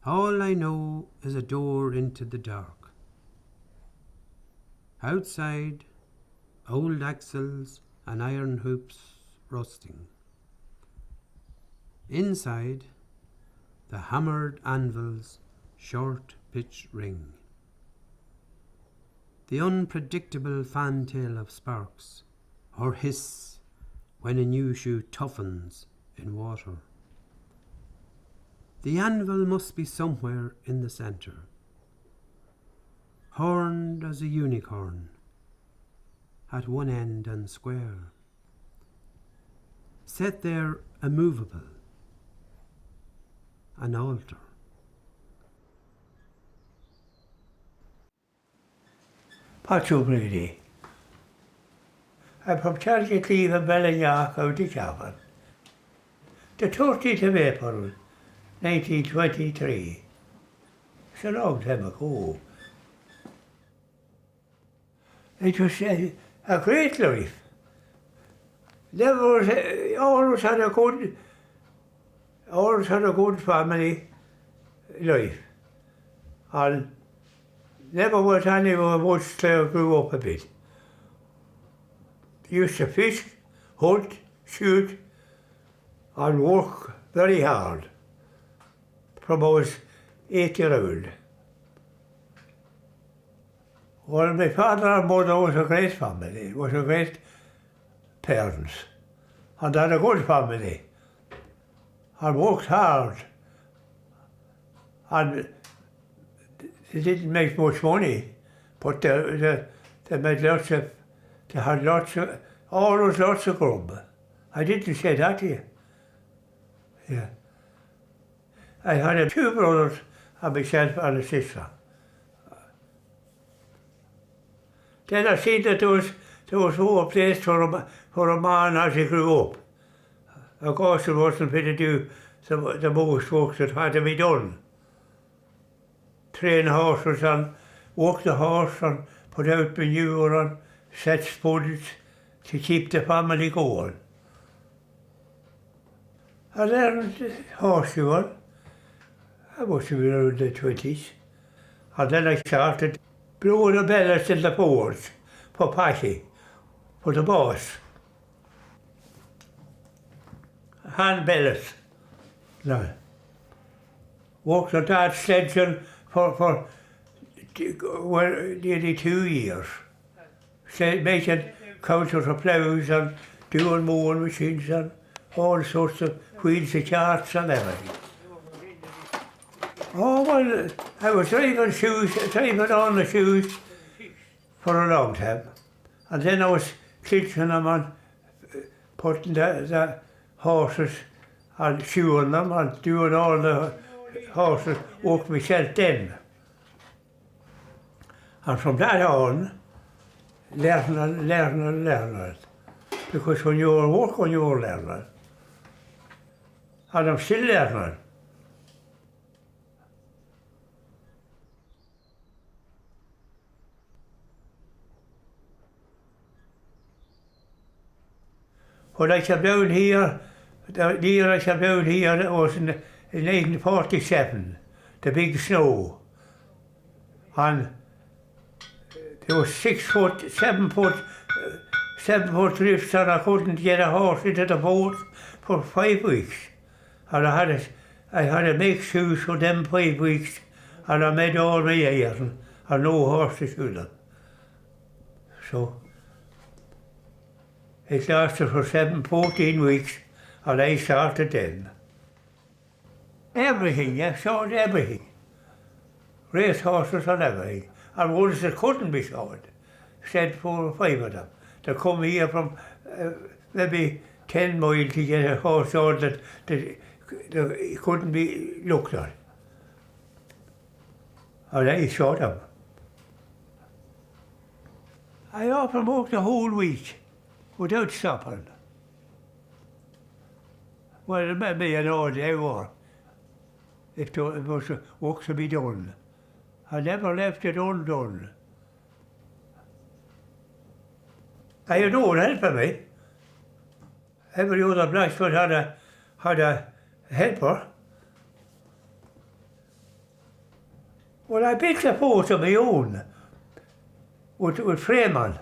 All I know is a door into the dark. Outside, old axles and iron hoops rusting. Inside, the hammered anvil's short pitch ring. The unpredictable fantail of sparks, or hiss when a new shoe toughens in water. The anvil must be somewhere in the centre, horned as a unicorn, at one end and square, set there immovable, an altar. Patrick Brady. I'm from Chalketleave and Ballinyock out of Gabha. The 30th of April, 1923. It's a long time ago. It was a great life. Never was, always had a good family life. And never was anyone much till I grew up a bit. Used to fish, hunt, shoot, and work very hard from I was 8 years old. Well, my father and mother was a great family, was a great parents, and had a good family, and worked hard, and they didn't make much money, but they made lots of, they had lots of, always lots of grub. I didn't say that to you. Yeah. I had 2 brothers and myself and a sister. Then I seen that there was no place for a man as he grew up. Of course, there wasn't fit to do the most work that had to be done. Train horses and work the horse and put out manure and set spuds to keep the family going. I learned horseshoeing. I must have been around the 20s. And then I started blowing the bellows in the forge for Patty, for the boss. Hand bellows. No. Worked on that sledging for nearly 2 years. Making counters of ploughs and doing mowing machines and all sorts of wheels of carts and everything. Oh, well, I was driving on the shoes for a long time. And then I was clinching them and putting the horses and shoeing them and doing all the horses work myself then. And from that on, learning. Because when you were working, you were learning. And I'm still learning. When I came down here, the year I came down here, it was in 1947, the big snow. And there was 6 foot, 7 foot, 7 foot drifts, and I couldn't get a horse into the boat for 5 weeks. And I had to make shoes for them 5 weeks, and I made all my iron, and no horse to shoe them. So it lasted for 14 weeks, and I started then. Everything, yeah, showed everything. Race horses and everything. And ones that couldn't be showed, said 4 or 5 of them. They come here from maybe 10 miles to get a horse showed that couldn't be looked at. And I showed them. I often worked the whole week without stopping. Well, maybe an all day work, if there was work to be done. I never left it undone. I had no one helping me. Every other blacksmith had a helper. Well, I built a fort of my own with frame on.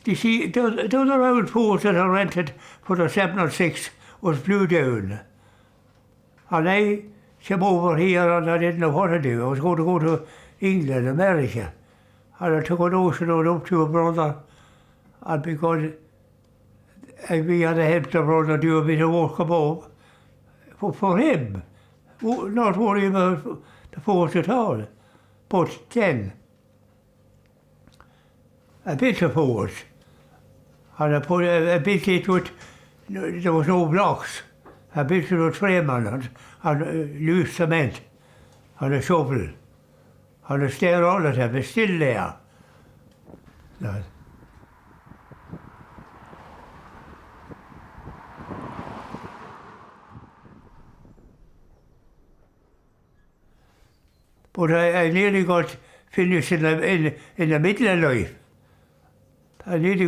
You see, the other old fort that I rented for the 7 or 6 was blew down. And I came over here and I didn't know what to do. I was going to go to England, America. And I took a notion out up to a brother, and because we had to help the brother do a bit of work above for him. Not worry about the fort at all. But then, I built a fort, and I built it with, there was no blocks. I built it with frame on it, and loose cement, and a shovel. And it's there all the time, it's still there. No. But I nearly got finished in the middle of life. I nearly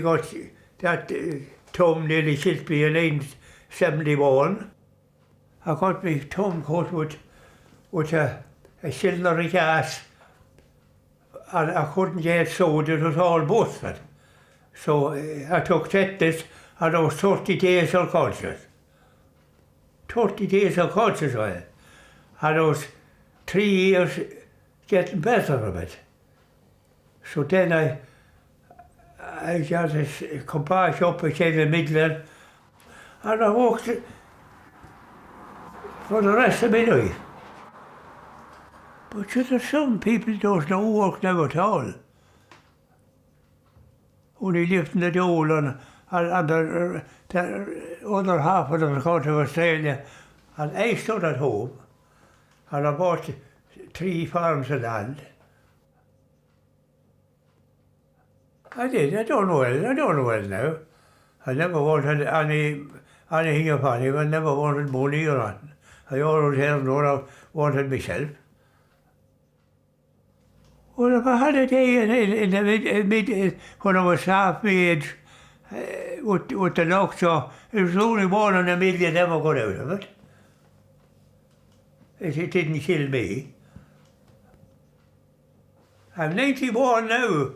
got that thumb nearly killed me in 1971. I got my thumb cut with a cylinder of gas, and I couldn't get it sewed, it was all busted. So I took tetanus, and I was 30 days unconscious. 30 days unconscious I had. And I was 3 years getting better of it. So then I got to come back up again in Midland, and I worked for the rest of my life. But there's some people don't know work now at all. Only lifting the dole and the other half of them come to Australia. And I stood at home and I bought 3 farms of land. I did, I don't know well now. I never wanted anything upon him, I never wanted money or anything. I always held what I wanted myself. Well, if I had a day in the mid when I was half my age with the lockjaw, it was only 1 in a million ever got out of it. It didn't kill me. I'm 91 now.